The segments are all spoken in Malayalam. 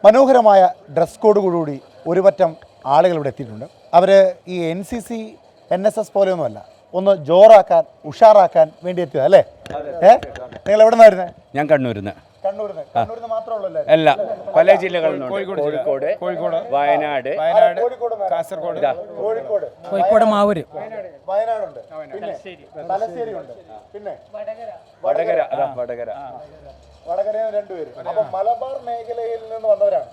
മനോഹരമായ ഡ്രസ് കോഡോടുകൂടി ഒരു പറ്റം ആളുകൾ ഇവിടെ എത്തിയിട്ടുണ്ട്. അവർ ഈ NCC NSS പോലെയൊന്നുമല്ല, ഒന്ന് ജോറാക്കാൻ ഉഷാറാക്കാൻ വേണ്ടി എത്തിയത് അല്ലേ? നിങ്ങൾ എവിടെ നിന്നാണ് വരുന്നത്? ഞാൻ കണ്ണൂരിന്ന് മാത്രമേ അല്ല, പല ജില്ലകളിലും കോഴിക്കോട്, വയനാട്, കാസർഗോഡ്, കോഴിക്കോട്, മാവൂര്, വയനാടുണ്ട്, തലശ്ശേരി ഉണ്ട്, പിന്നെ വടകര. വടകരയിൽ രണ്ടുപേരും. അപ്പൊ മലബാർ മേഖലയിൽ നിന്ന് വന്നവരാണ്.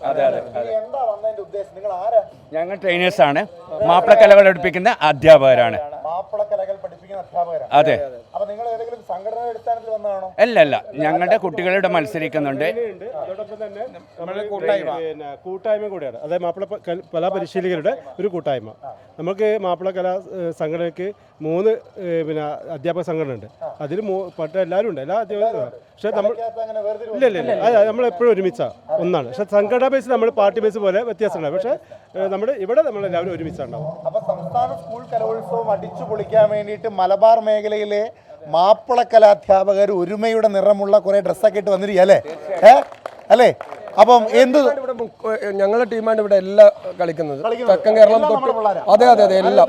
എന്താ വന്നതിന്റെ ഉദ്ദേശം? നിങ്ങൾ ആരാ? ഞങ്ങൾ ട്രെയിനേഴ്സാണ്, മാപ്പിളക്കലകൾ പഠിപ്പിക്കുന്ന അധ്യാപകരാണ്. മാപ്പിളക്കലകൾ പഠിപ്പിക്കുന്ന അധ്യാപകരാണ്. അതെ. അപ്പൊ നിങ്ങൾ ഏതെങ്കിലും സംഘടനയുടെ അടിസ്ഥാനത്തിൽ വന്നതാണോ? അല്ല, ഞങ്ങളുടെ കുട്ടികളുടെ മത്സരിക്കുന്നുണ്ട്. അതോടൊപ്പം തന്നെ നമ്മുടെ കൂട്ടായ്മ കൂടിയാണ്. അതായത് മാപ്പിള കലാ പരിശീലകരുടെ ഒരു കൂട്ടായ്മ. നമുക്ക് മാപ്പിള കലാ സംഘടനയ്ക്ക് 3 അധ്യാപക സംഘടന ഉണ്ട്. അതിൽ പെട്ട എല്ലാവരും ഉണ്ട്, എല്ലാ അധ്യാപകരും. പക്ഷെ നമ്മൾ ഇല്ല നമ്മളെപ്പോഴും ഒരുമിച്ചാണ്, ഒന്നാണ്. പക്ഷെ സംഘടനാ ബേസ് നമ്മൾ പാർട്ടി ബേസ് പോലെ വ്യത്യാസമുണ്ടാവും. പക്ഷെ ഇവിടെ നമ്മളെല്ലാവരും ഒരുമിച്ചുണ്ടാവും. അപ്പൊ സംസ്ഥാന സ്കൂൾ കലോത്സവം അടിച്ചു പൊളിക്കാൻ വേണ്ടിയിട്ട് മലബാർ മേഖലയിലെ മാപ്പിള കലാധ്യാപകർ ഒരുമയുടെ നിറമുള്ള കുറെ ഡ്രസ്സൊക്കെ ഇട്ട് വന്നിരിക്കുക അല്ലേ? അപ്പം എന്ത് ഞങ്ങളുടെ ടീമാണ് ഇവിടെ എല്ലാം കളിക്കുന്നത്. തെക്കൻ കേരളം തൊട്ട് അതെ എല്ലാം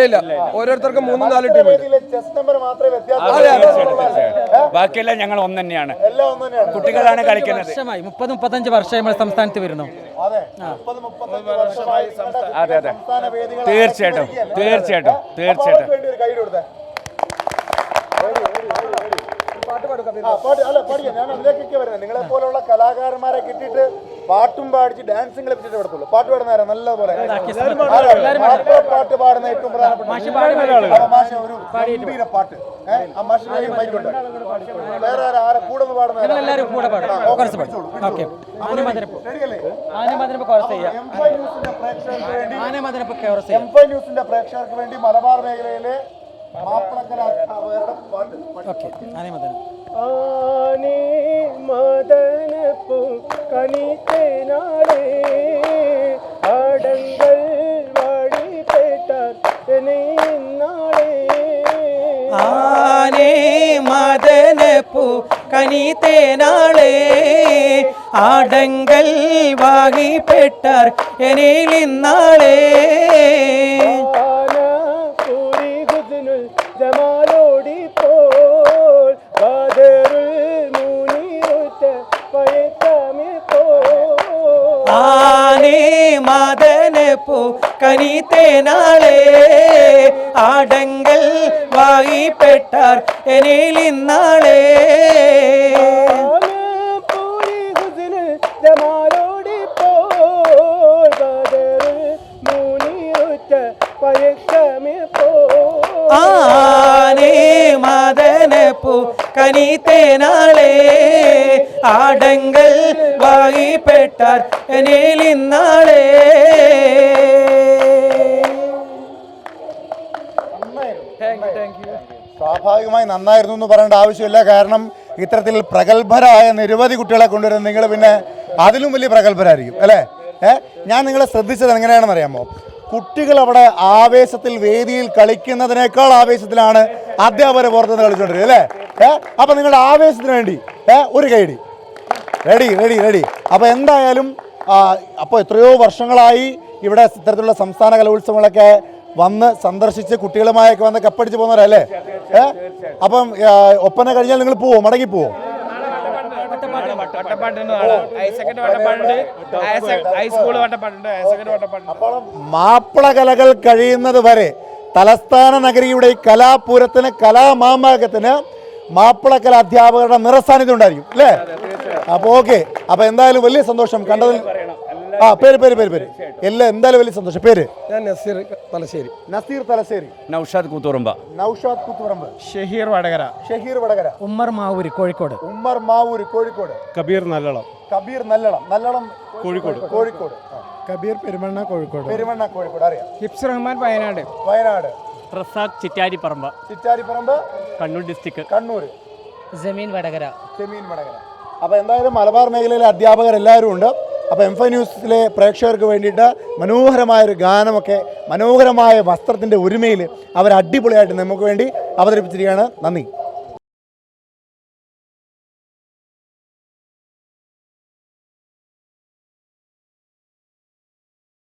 ഇല്ല ഓരോരുത്തർക്കും 3-4 ടീം. ബാക്കിയെല്ലാം ഞങ്ങൾ ഒന്ന് തന്നെയാണ്, കുട്ടികളാണ് കളിക്കുന്നത്. 30-35 വർഷമായി നമ്മുടെ സംസ്ഥാനത്ത് വരുന്നു. അതെ തീർച്ചയായിട്ടും. ഞാൻ അതിലേക്കൊക്കെ വരുന്നത്. നിങ്ങളെ പോലുള്ള കലാകാരന്മാരെ കിട്ടിയിട്ട് പാട്ടും പാടിച്ച് ഡാൻസും കളിപ്പിച്ചിട്ട് എടുത്തുള്ളൂ. പാട്ട് പാടുന്നവരാ നല്ലപോലെ പാട്ട് പാടുന്ന ഏറ്റവും പ്രധാനപ്പെട്ട ഒരു പാട്ട്. വേറെ ആരെ കൂടെ പാടുന്ന പ്രേക്ഷകർക്ക് വേണ്ടി മലബാർ മേഖലയിലെ ആനേ മദനപ്പൂ കണിത്തേനാളേ ആടങ്ങൾ വാടിപ്പേട്ടാർ നാളേ. ആനേ മദനപ്പൂ കണിത്തേനാളേ ആടങ്ങൾ വാങ്ങിപ്പെട്ടാർ എനിലിന്നാളേ. ജമാലോടി പോൽ ബദറുൽ മുനീറുറ്റ പയക്കമേ പോൽ. ആനേ മദനപ്പൂ കനിത്തേനാളേ ആടങ്കൽ വായിപ്പെട്ടാർ എനിലിന്നാളേ. ജമാലോടി പോൽ ബദറുൽ മുനീറുറ്റ പയക്കമേ പോൽ. ആനേ മദനപ്പൂ കനിത്തേനാളേ ആടങ്കൽ വായിപ്പെട്ടാർ എനിലിന്നാളേ. സ്വാഭാവികമായി നന്നായിരുന്നു എന്ന് പറയേണ്ട ആവശ്യമില്ല. കാരണം ഇത്തരത്തിൽ പ്രഗത്ഭരായ നിരവധി കുട്ടികളെ കൊണ്ടുവരുന്നത് നിങ്ങൾ പിന്നെ അതിലും വലിയ പ്രഗത്ഭരായിരിക്കും അല്ലേ? ഞാൻ നിങ്ങളെ ശ്രദ്ധിച്ചത് എങ്ങനെയാണെന്ന് അറിയാമോ? കുട്ടികൾ അവിടെ ആവേശത്തിൽ വേദിയിൽ കളിക്കുന്നതിനേക്കാൾ ആവേശത്തിലാണ് അധ്യാപകരെ പുറത്തുനിന്ന് കളിച്ചുകൊണ്ടിരിക്കുന്നത് അല്ലേ? അപ്പം നിങ്ങളുടെ ആവേശത്തിന് വേണ്ടി ഒരു കൈയടി. റെഡി. അപ്പോൾ എന്തായാലും അപ്പോൾ എത്രയോ വർഷങ്ങളായി ഇവിടെ ഇത്തരത്തിലുള്ള സംസ്ഥാന കലോത്സവങ്ങളൊക്കെ വന്ന് സന്ദർശിച്ച് കുട്ടികളുമായൊക്കെ വന്ന് കപ്പടിച്ച് പോകുന്നവരല്ലേ? അപ്പം ഒപ്പന കഴിഞ്ഞാൽ നിങ്ങൾ പോവോ, മടങ്ങി പോവോ? അപ്പോൾ മാപ്പിള കലകൾ കഴിയുന്നത് വരെ തലസ്ഥാന നഗരിയുടെ കലാപൂരത്തിന് കലാമാമാകത്തിന് മാപ്പിള കല അധ്യാപകരുടെ നിറസാന്നിധ്യം ഉണ്ടായിരിക്കും അല്ലേ? അപ്പോൾ ഓക്കെ. അപ്പോൾ എന്തായാലും വലിയ സന്തോഷം കണ്ടതിൽ. പേര് എല്ലാം എന്തായാലും വലിയ സന്തോഷം. പേര്? ഞാൻ നസീർ തലശ്ശേരി. നൗഷാദ് കൂത്തുറമ്പ്. ഷഹീർ വടകര. ഉമ്മർ മാവൂര് കോഴിക്കോട്. കബീർ നല്ലളം. കോഴിക്കോട്. കബീർ പെരുമണ്ണ കോഴിക്കോട്. അറിയാം. ഹിപ്സ് റഹ്മാൻ വയനാട്. റസാഖ് ചിറ്റാരിപ്പറമ്പ് കണ്ണൂർ ഡിസ്ട്രിക്ട്. ജമീൻ വടകര. അപ്പോൾ എന്തായാലും മലബാർ മേഖലയിലെ അധ്യാപകരെല്ലാവരും ഉണ്ട്. അപ്പോൾ M5 ന്യൂസിലെ പ്രേക്ഷകർക്ക് വേണ്ടിയിട്ട് മനോഹരമായൊരു ഗാനമൊക്കെ മനോഹരമായ വസ്ത്രത്തിൻ്റെ ഒരുമയിൽ അവർ അടിപൊളിയായിട്ട് നമുക്ക് വേണ്ടി അവതരിപ്പിച്ചിരിക്കുകയാണ്. നന്ദി.